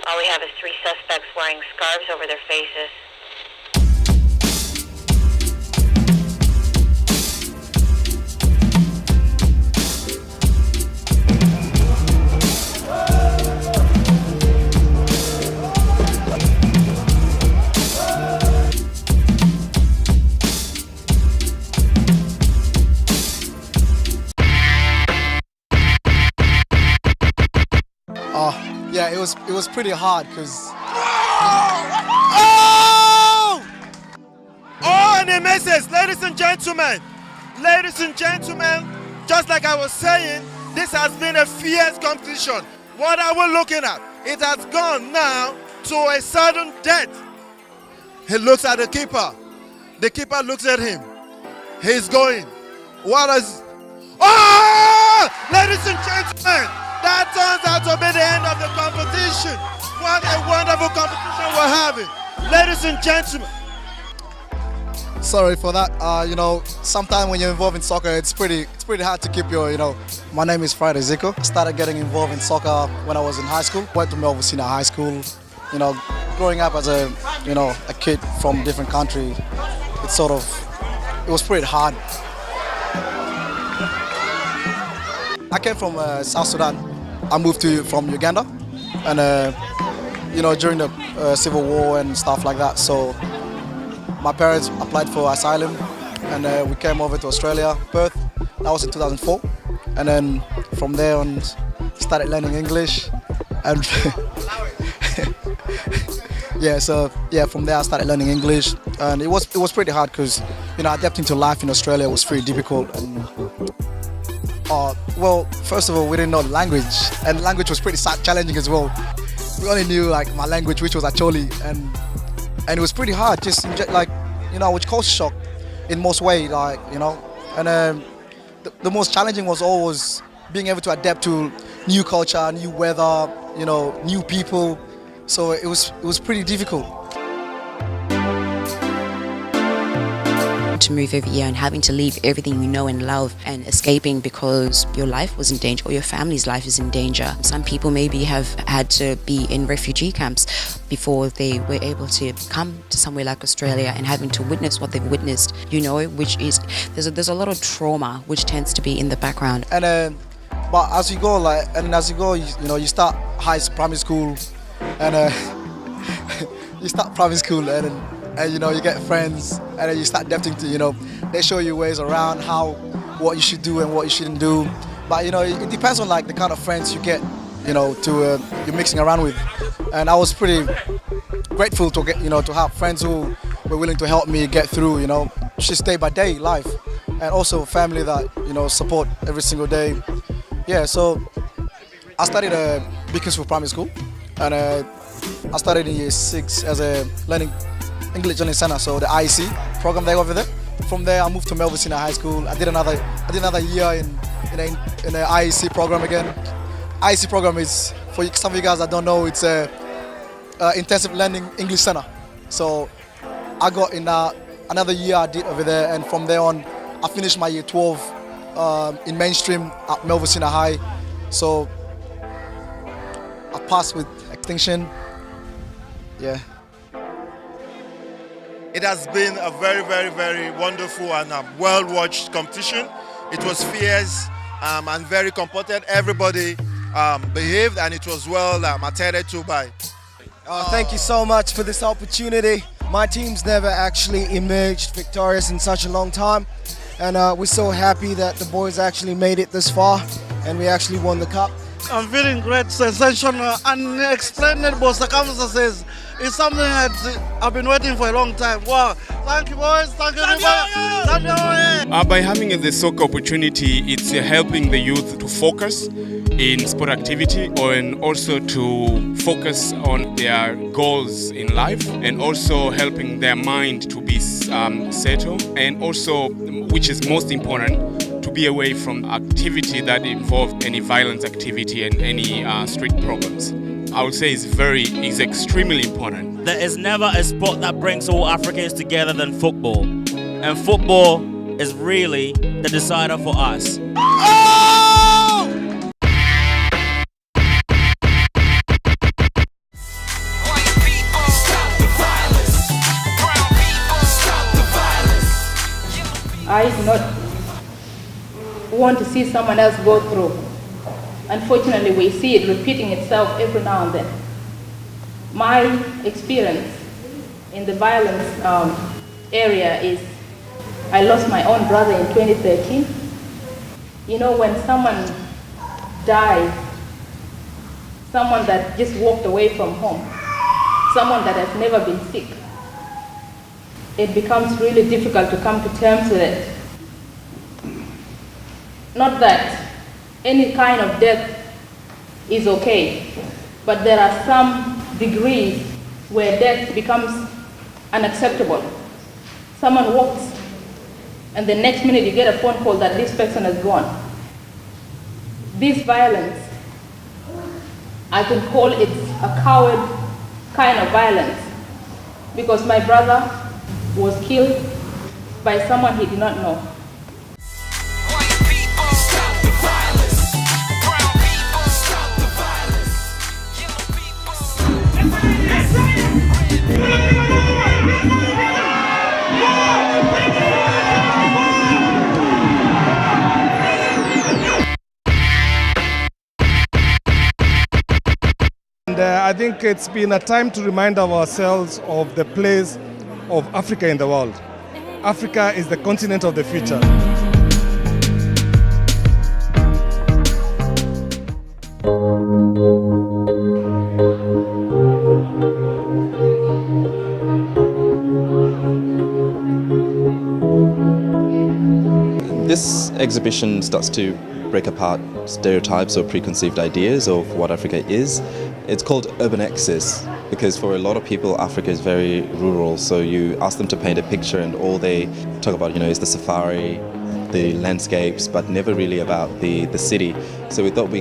All we have is 3 suspects wearing scarves over their faces. Yeah, it was pretty hard because. Oh! Oh, and a message, ladies and gentlemen, just like I was saying, this has been a fierce competition. What are we looking at? It has gone now to a sudden death. He looks at the keeper. The keeper looks at him. He's going. What is... Oh! Ladies and gentlemen, that turns out to be the end of the competition. What a wonderful competition we're having. Ladies and gentlemen. Sorry for that. Sometimes when you're involved in soccer, it's pretty hard to keep your, My name is Friday Zico. I started getting involved in soccer when I was in high school. Went to Melbourne Senior High School. Growing up as a kid from a different country, it was pretty hard. I came from South Sudan. I moved from Uganda, and during the civil war and stuff like that. So my parents applied for asylum, and we came over to Australia, Perth. That was in 2004, and then from there on, started learning English, and from there I started learning English, and it was pretty hard because adapting to life in Australia was pretty difficult. And first of all, we didn't know the language, and the language was pretty challenging as well. We only knew my language, which was Acholi, and it was pretty hard, which culture shock in most ways, and the most challenging was always being able to adapt to new culture, new weather, new people. So it was pretty difficult. To move over here and having to leave everything you know and love and escaping because your life was in danger or your family's life is in danger. Some people maybe have had to be in refugee camps before they were able to come to somewhere like Australia, and having to witness what they've witnessed, which is there's a lot of trauma which tends to be in the background. And but as you go, you start primary school, and you start primary school, and you get friends, and then you start adapting to, they show you ways around what you should do and what you shouldn't do. But it depends on the kind of friends you get, you're mixing around with. And I was pretty grateful to get, to have friends who were willing to help me get through, just day by day life, and also family that support every single day. Yeah, so I studied at Beaconsfield Primary School, and I started in year 6 as a English Learning Center, so the IEC program there over there. From there, I moved to Melbourne Senior High School. I did another year in the IEC program again. IEC program is, for some of you guys that don't know, it's a intensive learning English center. So I got in another year I did over there, and from there on, I finished my year 12 in mainstream at Melbourne Senior High. So I passed with distinction. Yeah. It has been a very, very, very wonderful and well-watched competition. It was fierce and very competent. Everybody behaved, and it was well attended to by. Thank you so much for this opportunity. My team's never actually emerged victorious in such a long time, and we're so happy that the boys actually made it this far, and we actually won the cup. I'm feeling great, sensational, unexplainable circumstances. It's something that I've been waiting for a long time. Wow, thank you boys, thank you everybody. By having the soccer opportunity, it's helping the youth to focus in sport activity, and also to focus on their goals in life, and also helping their mind to be settled, and also, which is most important, to be away from activity that involve any violent activity and any street problems. I would say it's extremely important. There is never a sport that brings all Africans together than football. And football is really the decider for us. not want to see someone else go through. Unfortunately, we see it repeating itself every now and then. My experience in the violence area is I lost my own brother in 2013. You know, when someone dies, someone that just walked away from home, someone that has never been sick, it becomes really difficult to come to terms with it. Not that any kind of death is okay, but there are some degrees where death becomes unacceptable. Someone walks and the next minute you get a phone call that this person is gone. This violence, I can call it a coward kind of violence, because my brother was killed by someone he did not know. And I think it's been a time to remind ourselves of the place of Africa in the world. Africa is the continent of the future. This exhibition starts to break apart stereotypes or preconceived ideas of what Africa is. It's called Urban Access because for a lot of people Africa is very rural, so you ask them to paint a picture and all they talk about, is the safari, the landscapes, but never really about the city. So we thought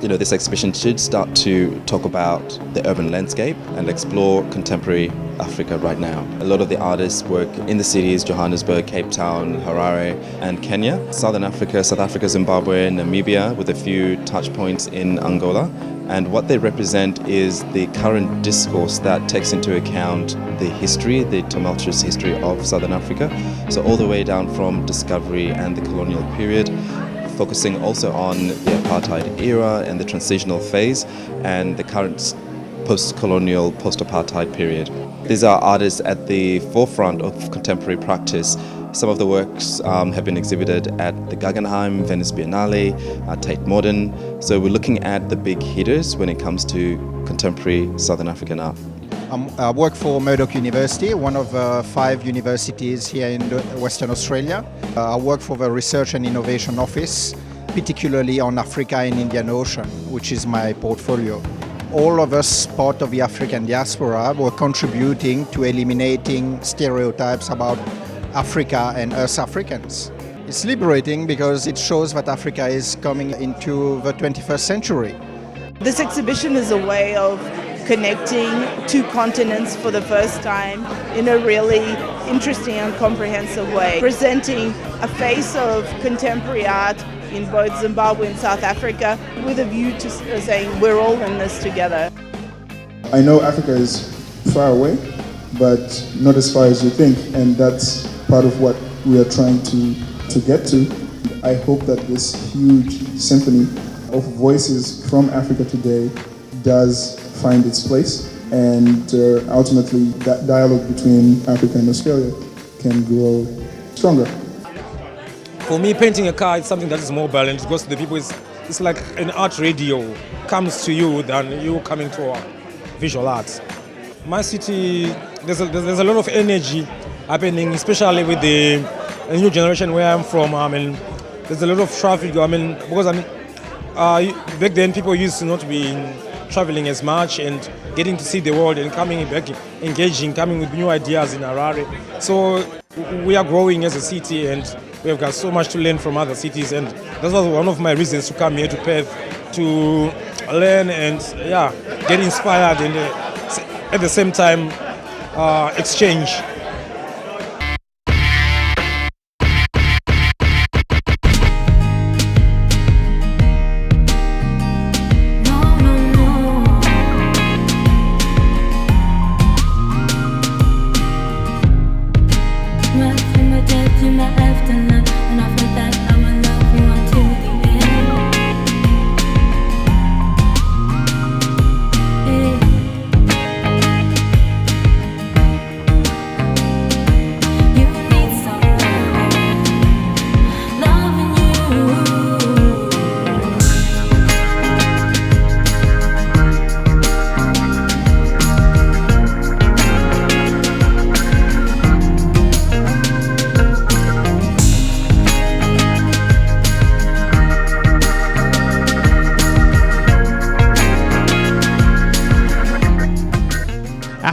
this exhibition should start to talk about the urban landscape and explore contemporary Africa right now. A lot of the artists work in the cities, Johannesburg, Cape Town, Harare and Kenya, Southern Africa, South Africa, Zimbabwe, Namibia, with a few touch points in Angola. And what they represent is the current discourse that takes into account the history, the tumultuous history of Southern Africa. So all the way down from discovery and the colonial period, focusing also on the apartheid era and the transitional phase and the current post-colonial, post-apartheid period. These are artists at the forefront of contemporary practice. Some of the works have been exhibited at the Guggenheim, Venice Biennale, Tate Modern. So we're looking at the big hitters when it comes to contemporary Southern African art. I work for Murdoch University, one of 5 universities here in Western Australia. I work for the Research and Innovation Office, particularly on Africa and Indian Ocean, which is my portfolio. All of us, part of the African diaspora, were contributing to eliminating stereotypes about Africa and us Africans. It's liberating because it shows that Africa is coming into the 21st century. This exhibition is a way of connecting 2 continents for the first time in a really interesting and comprehensive way, presenting a face of contemporary art in both Zimbabwe and South Africa with a view to saying we're all in this together. I know Africa is far away, but not as far as you think, and that's part of what we are trying to get to. I hope that this huge symphony of voices from Africa today does find its place, and ultimately that dialogue between Africa and Australia can grow stronger. For me, painting a car is something that is mobile and it goes to the people. It's like an art radio comes to you than you coming to visual arts. My city, there's a lot of energy happening, especially with the new generation where I'm from. There's a lot of traffic. Because back then people used to not be traveling as much and getting to see the world and coming back, engaging, coming with new ideas in Harare. So we are growing as a city and we have got so much to learn from other cities, and that was one of my reasons to come here to Perth, to learn and get inspired and at the same time exchange. My afterlife, and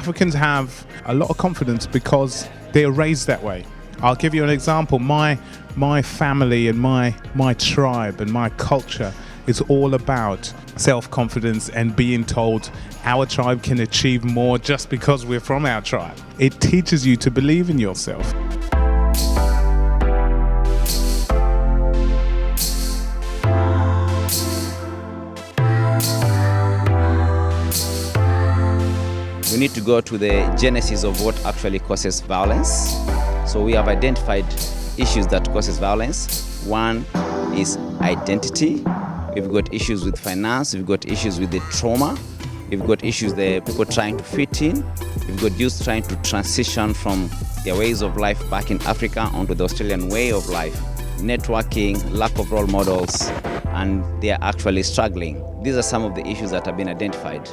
Africans have a lot of confidence because they are raised that way. I'll give you an example. My family and my tribe and my culture is all about self-confidence and being told our tribe can achieve more just because we're from our tribe. It teaches you to believe in yourself. We need to go to the genesis of what actually causes violence. So we have identified issues that causes violence. One is identity. We've got issues with finance. We've got issues with the trauma. We've got issues the people trying to fit in. We've got youth trying to transition from their ways of life back in Africa onto the Australian way of life. Networking, lack of role models, and they are actually struggling. These are some of the issues that have been identified.